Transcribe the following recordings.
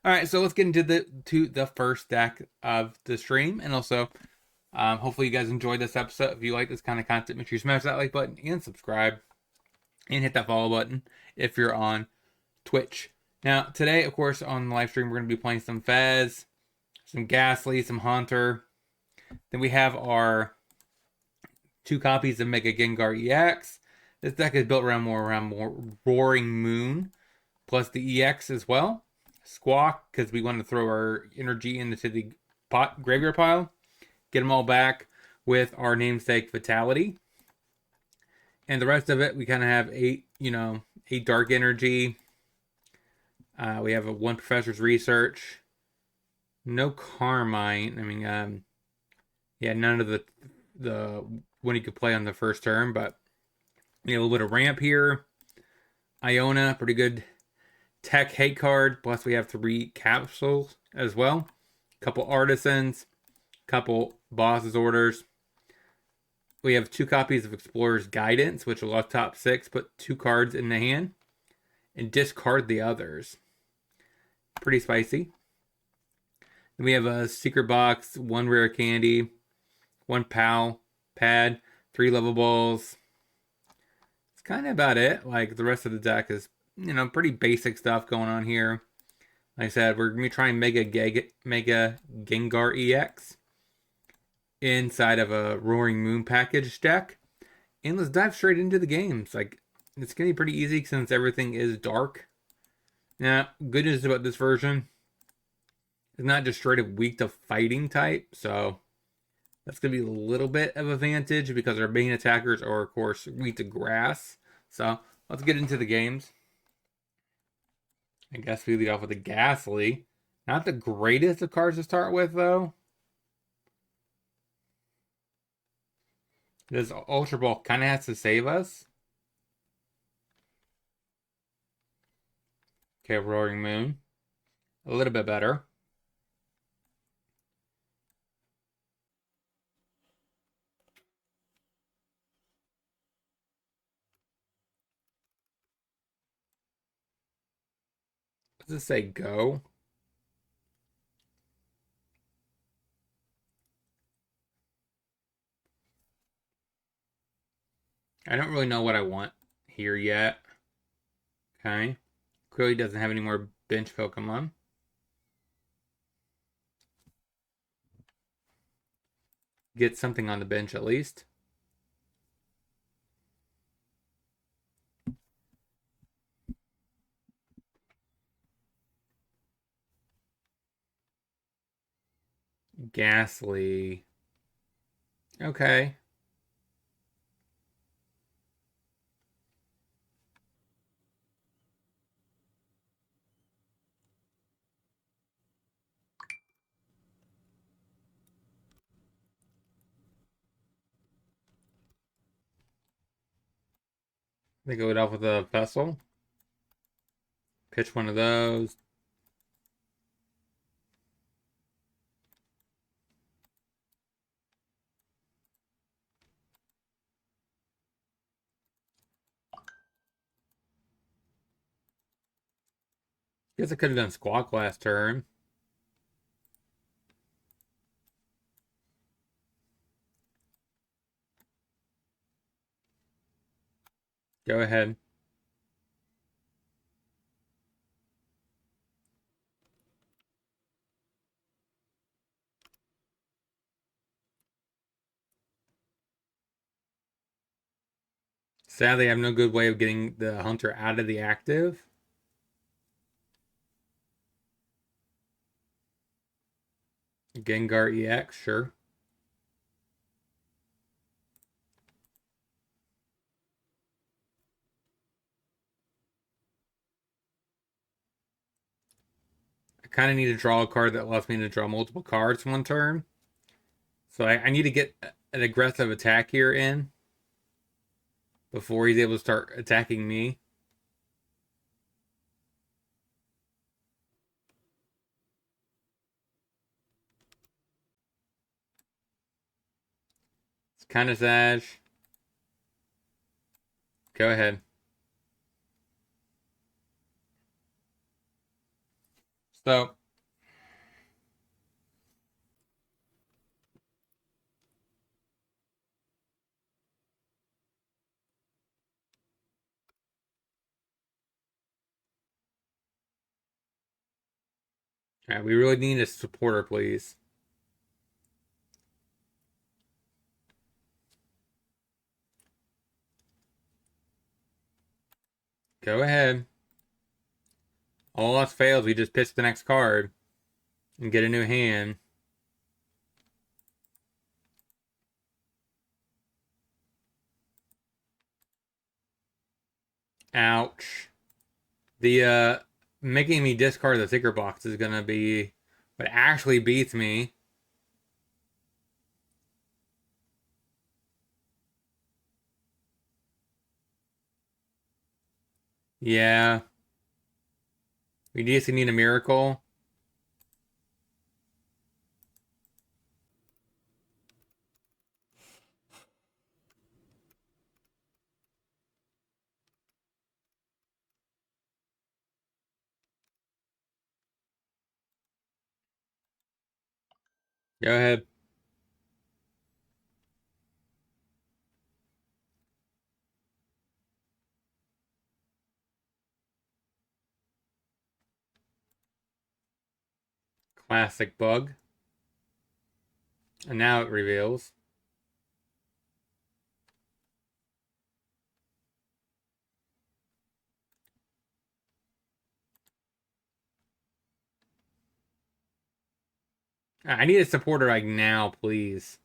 All right, so let's get into the first deck of the stream, and also hopefully you guys enjoyed this episode. If you like this kind of content, make sure you smash that like button and subscribe, and hit that follow button if you're on Twitch. Now today, of course, on the live stream, we're going to be playing some Fez, some Gastly, some Haunter. Then we have our 2 copies of Mega Gengar EX. This deck is built around more Roaring Moon, plus the EX as well. Squawk, because we want to throw our energy into the graveyard pile. Get them all back with our namesake Vitality. And the rest of it, we kind of have 8 Dark Energy. We have 1 Professor's Research. No Carmine. I mean, yeah, none of the one you could play on the first turn, but we have a little bit of ramp here. Iono, pretty good tech hate card. Plus we have 3 capsules as well. Couple artisans, couple boss's orders. We have 2 copies of Explorer's Guidance, which will off top 6, put 2 cards in the hand, and discard the others. Pretty spicy. Then we have a Secret Box, 1 Rare Candy, 1 PAL pad, 3 level balls. It's kind of about it. Like the rest of the deck is, pretty basic stuff going on here. Like I said, we're gonna be trying Mega Gengar EX inside of a Roaring Moon package deck, and let's dive straight into the games. Like it's gonna be pretty easy since everything is dark. Now, good news about this version, it's not just straight up weak to fighting type, so that's going to be a little bit of advantage because our main attackers are, of course, weak to grass. So let's get into the games. I guess we lead off with a Gastly. Not the greatest of cards to start with, though. This Ultra Ball kind of has to save us. Okay, Roaring Moon. A little bit better. Does it say go? I don't really know what I want here yet. Okay. Clearly doesn't have any more bench Pokemon. Get something on the bench at least. Gastly. Okay. They go it off with a Vessel. Pitch one of those. Guess I could have done Squawk last turn. Go ahead. Sadly, I have no good way of getting the Hunter out of the active. Gengar EX, sure. I kind of need to draw a card that allows me to draw multiple cards one turn. So I need to get an aggressive attack here in before he's able to start attacking me. It's kind of sad. Go ahead. So yeah, we really need a supporter, please. Go ahead. All else fails, we just pitch the next card and get a new hand. Ouch. The making me discard the Secret Box is gonna be what actually beats me. Yeah. We just need a miracle. Go ahead. Classic bug. And now it reveals. I need a supporter like now, please.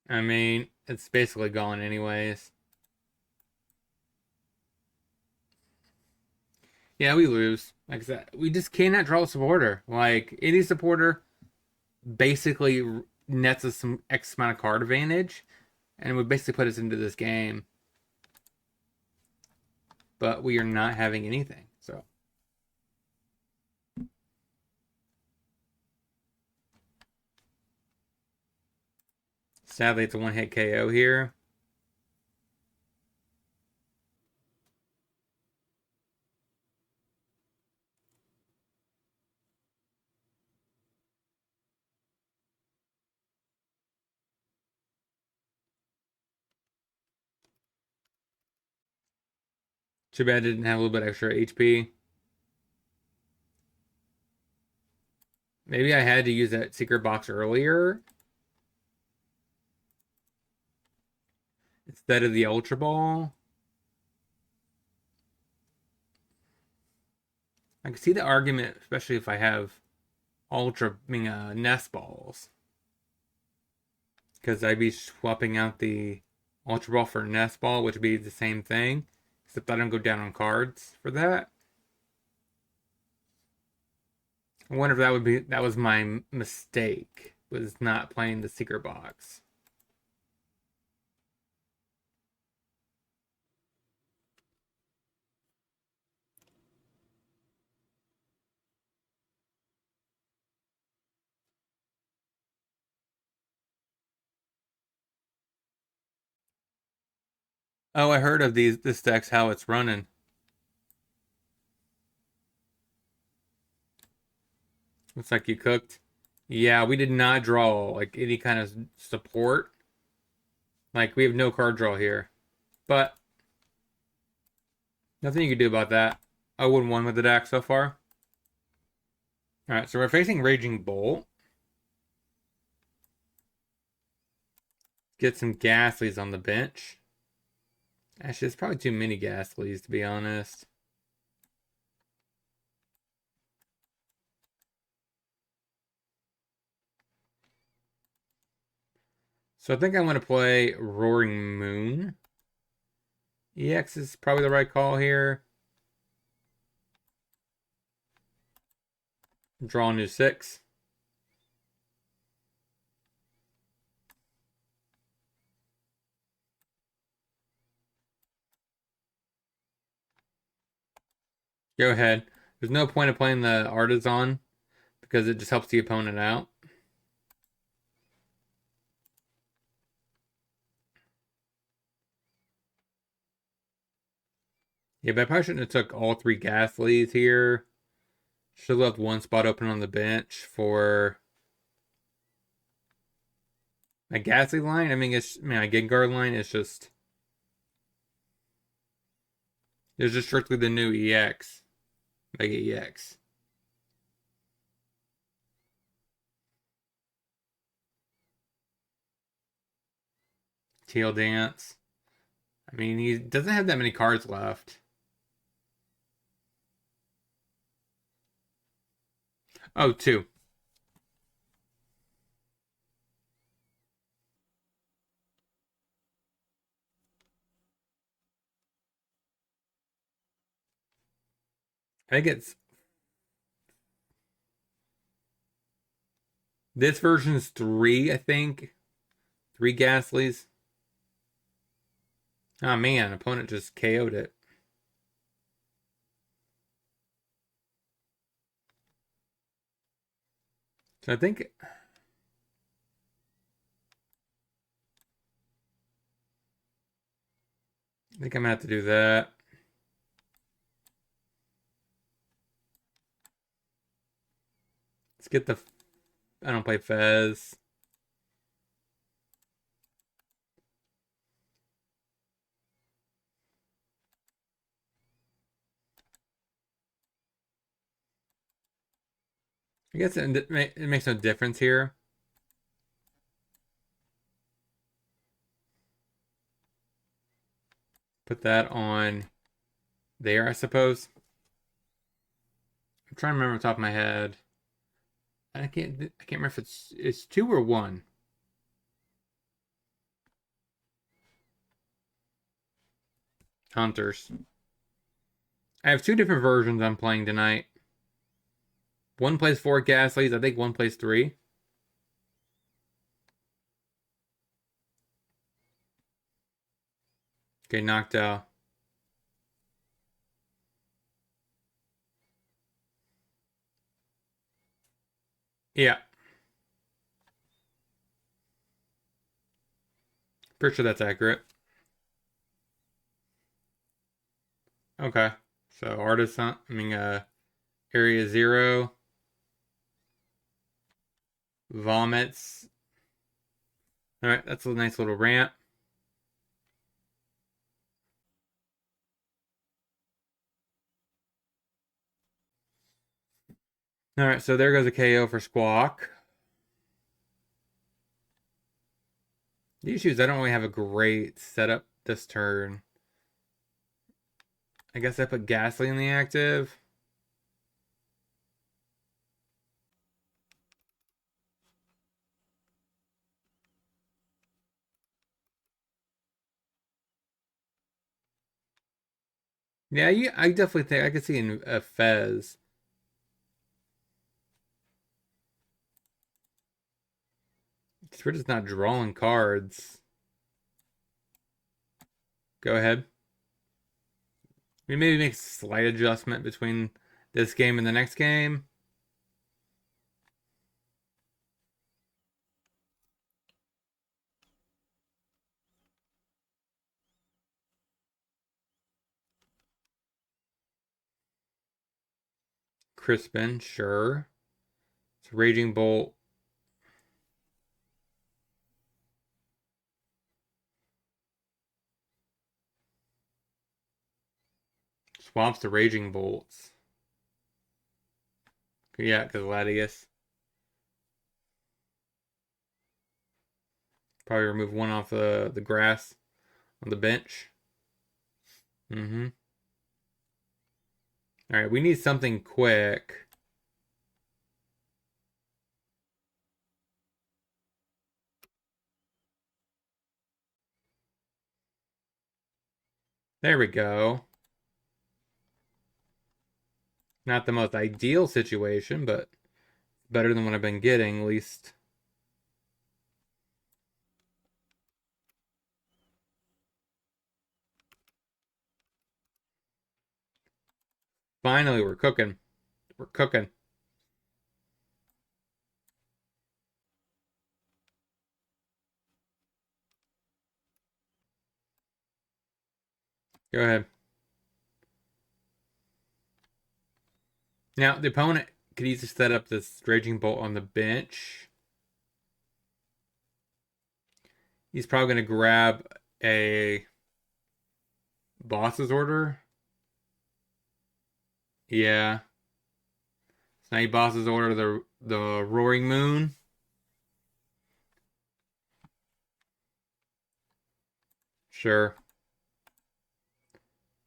I mean, it's basically gone anyways. Yeah, we lose. Like I said, we just cannot draw a supporter. Like, any supporter basically nets us some X amount of card advantage and would basically put us into this game. But we are not having anything, so. Sadly, it's a one-hit KO here. Too bad it didn't have a little bit extra HP. Maybe I had to use that secret box earlier instead of the Ultra Ball. I can see the argument, especially if I have Nest Balls. Because I'd be swapping out the Ultra Ball for Nest Ball, which would be the same thing. Except I don't go down on cards for that. I wonder if that was my mistake, was not playing the secret box. Oh, I heard of this deck's how it's running. Looks like you cooked. Yeah, we did not draw like any kind of support. Like we have no card draw here. But nothing you can do about that. 0-1 with the deck so far. Alright, so we're facing Raging Bolt. Get some Gastlys on the bench. Actually, it's probably too many Gastlys, to be honest. So I think I want to play Roaring Moon. EX is probably the right call here. Draw a new 6. Go ahead. There's no point of playing the Artazon because it just helps the opponent out. Yeah, but I probably shouldn't have took all 3 Gastlys here. Should have left one spot open on the bench for my Gastly line. I mean, my Gengar line is just... It's just strictly the new EX. Mega EX. Teal Dance. I mean, he doesn't have that many cards left. Oh, 2. I think it's... This version's 3, I think. 3 Gastlys. Oh man, opponent just KO'd it. So I think I'm gonna have to do that. Let's get the... I don't play Fez. I guess it makes no difference here. Put that on there, I suppose. I'm trying to remember off the top of my head. I can't remember if it's 2 or 1. Hunters. I have 2 different versions I'm playing tonight. One plays 4 Gastlys. I think one plays 3. Okay, knocked out. Yeah. Pretty sure that's accurate. Okay. So Artazon, Area 0. Vomits. Alright, that's a nice little rant. Alright, so there goes a KO for Squawk. The issue is I don't really have a great setup this turn. I guess I put Gastly in the active. Yeah, I definitely think I could see in a Fez. We're just not drawing cards. Go ahead. We maybe make a slight adjustment between this game and the next game. Crispin, sure. It's Raging Bolt. Swaps the Raging Bolts. Yeah, because Latias. Probably remove one off the grass on the bench. Mm-hmm. All right, we need something quick. There we go. Not the most ideal situation, but better than what I've been getting, at least. Finally, we're cooking. We're cooking. Go ahead. Now, the opponent could easily set up this Raging Bolt on the bench. He's probably going to grab a boss's order. Yeah. So now he boss's order the Roaring Moon. Sure.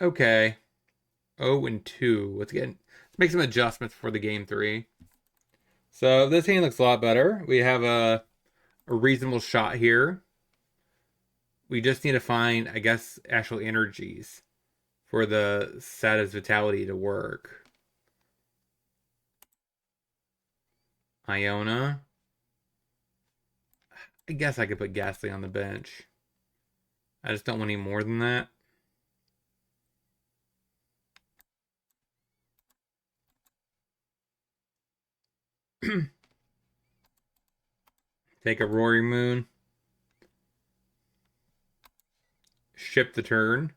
Okay. 0-2. Let's make some adjustments for the game 3. So this hand looks a lot better. We have a reasonable shot here. We just need to find, I guess, actual energies for the Sada's Vitality to work. Iono. I guess I could put Gastly on the bench. I just don't want any more than that. Take a Roaring Moon. Ship the turn.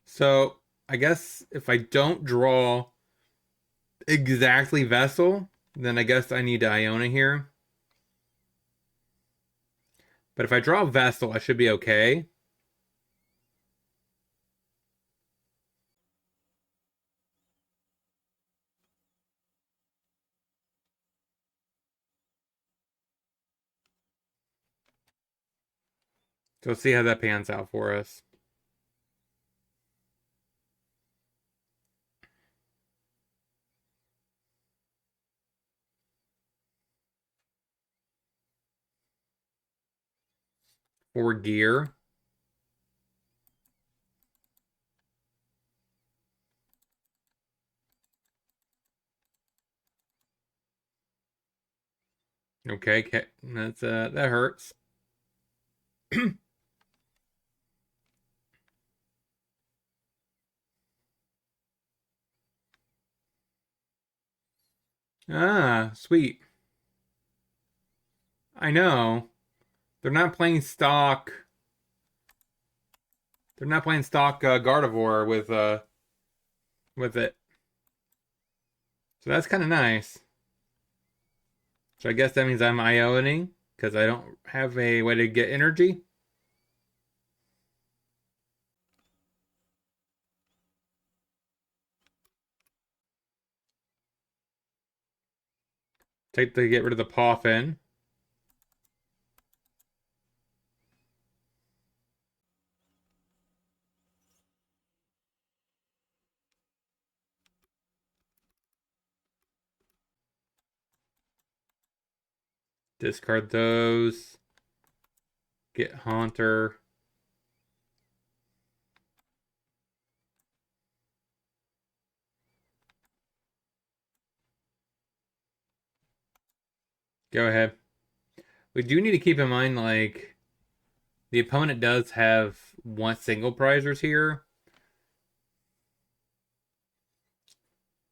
So I guess if I don't draw exactly Vessel, then I guess I need Iono here. But if I draw Vessel, I should be okay. So let's see how that pans out for us. For gear. Okay, that's that hurts. Ah, sweet. I know. They're not playing stock. They're not playing stock Gardevoir with it. So that's kind of nice. So I guess that means I'm Ioning because I don't have a way to get energy. Take to get rid of the Poffin. Discard those. Get Haunter. Go ahead. We do need to keep in mind, like, the opponent does have one single prizers here.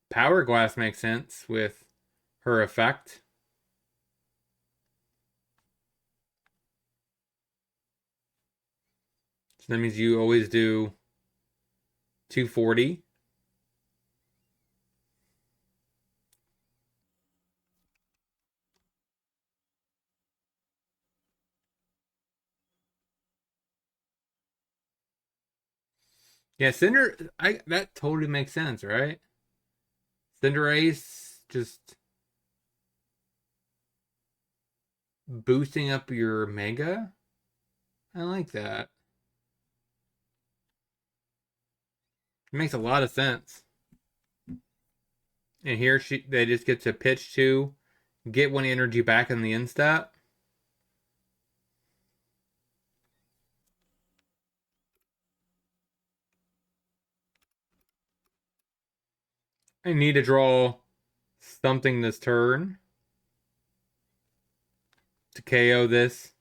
Power Glass makes sense with her effect. So that means you always do 240. Yeah, that totally makes sense, right? Cinderace just boosting up your Mega. I like that. It makes a lot of sense. And here they just get to pitch 2, get 1 energy back in the end step. I need to draw something this turn to KO this.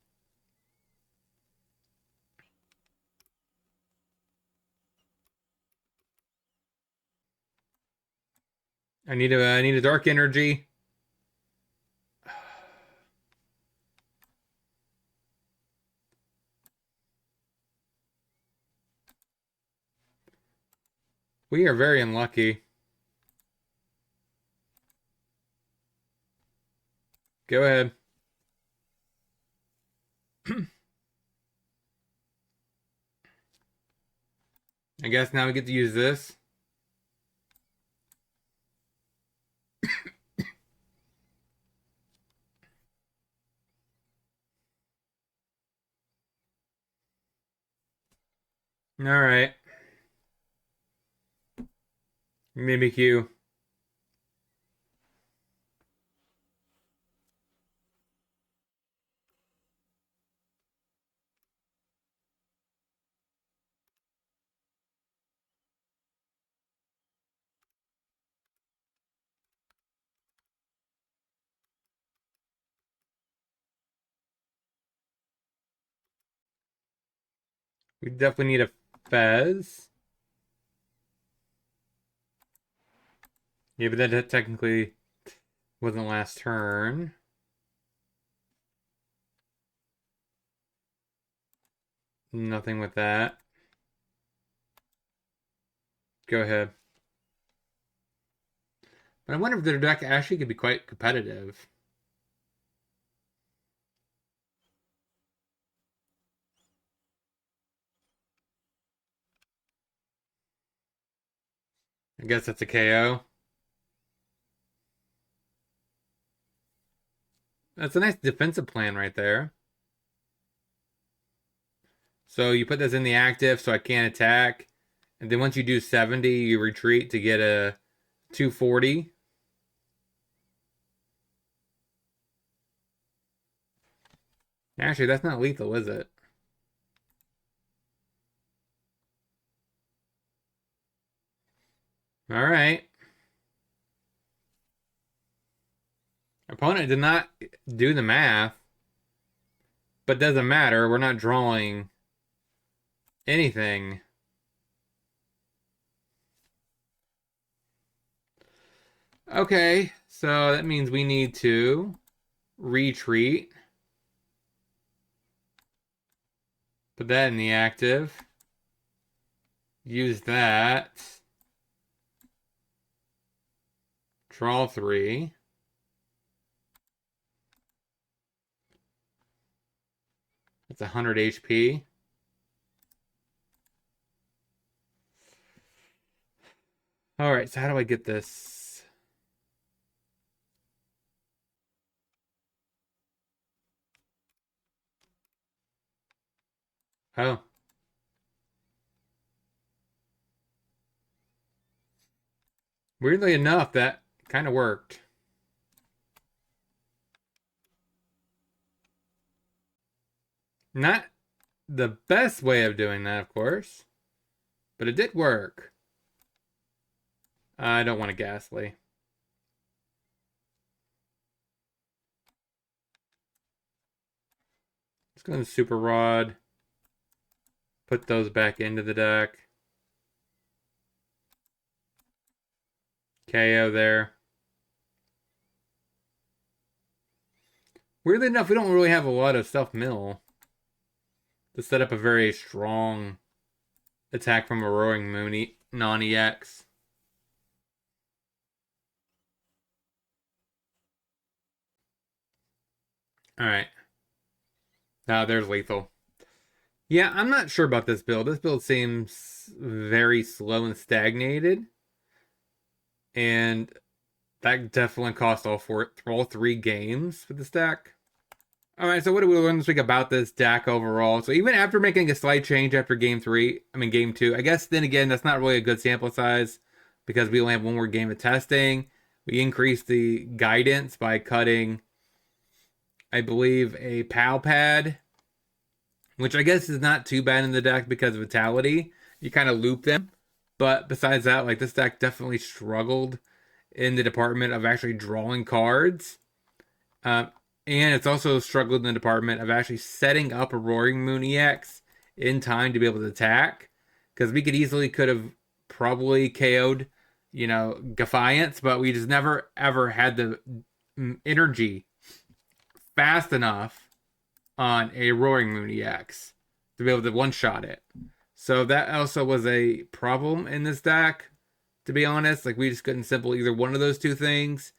I need a dark energy. We are very unlucky. Go ahead. I guess now we get to use this. All right. Mimikyu. We definitely need a Fez. Yeah, but that technically wasn't last turn. Nothing with that. Go ahead. But I wonder if their deck actually could be quite competitive. I guess that's a KO. That's a nice defensive plan right there. So you put this in the active so I can't attack. And then once you do 70, you retreat to get a 240. Actually, that's not lethal, is it? All right. Opponent did not do the math. But doesn't matter. We're not drawing anything. Okay, so that means we need to retreat. Put that in the active. Use that. Draw 3. That's 100 HP. All right, so how do I get this? Oh. Weirdly enough, that kind of worked. Not the best way of doing that, of course, but it did work. I don't want a Gastly. Let's go to Super Rod. Put those back into the deck. KO there. Weirdly enough, we don't really have a lot of self-mill to set up a very strong attack from a Roaring Moon non-EX. Alright. Now there's lethal. Yeah, I'm not sure about this build. This build seems very slow and stagnated. And that definitely cost all 3 games for this deck. Alright, so what do we learn this week about this deck overall? So even after making a slight change after game 2, I guess then again, that's not really a good sample size because we only have 1 more game of testing. We increased the guidance by cutting, I believe, a PAL pad, which I guess is not too bad in the deck because of Vitality. You kind of loop them. But besides that, like, this deck definitely struggled in the department of actually drawing cards. And it's also struggled in the department of actually setting up a Roaring Moon EX in time to be able to attack. Because we could have probably KO'd, Defiance, but we just never ever had the energy fast enough on a Roaring Moon EX to be able to one-shot it. So that also was a problem in this deck, to be honest. Like, we just couldn't simple either one of those 2 things.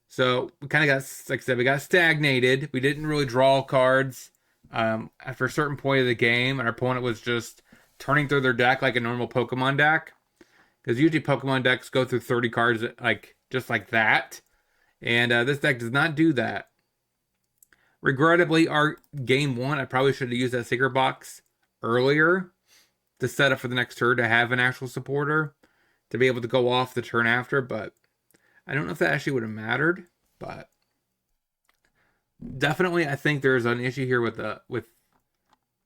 So we kind of got, like I said, we got stagnated. We didn't really draw cards after a certain point of the game, and our opponent was just turning through their deck like a normal Pokemon deck. Because usually Pokemon decks go through 30 cards like just like that, and this deck does not do that. Regrettably, our game one, I probably should have used that Secret Box earlier to set up for the next turn to have an actual supporter to be able to go off the turn after, but I don't know if that actually would have mattered. But definitely, I think there's an issue here with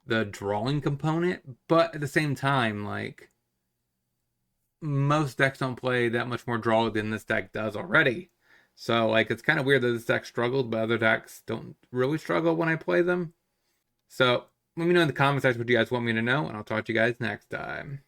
the drawing component, but at the same time, like, most decks don't play that much more draw than this deck does already. So, like, it's kind of weird that this deck struggled, but other decks don't really struggle when I play them. So, let me know in the comment section what you guys want me to know, and I'll talk to you guys next time.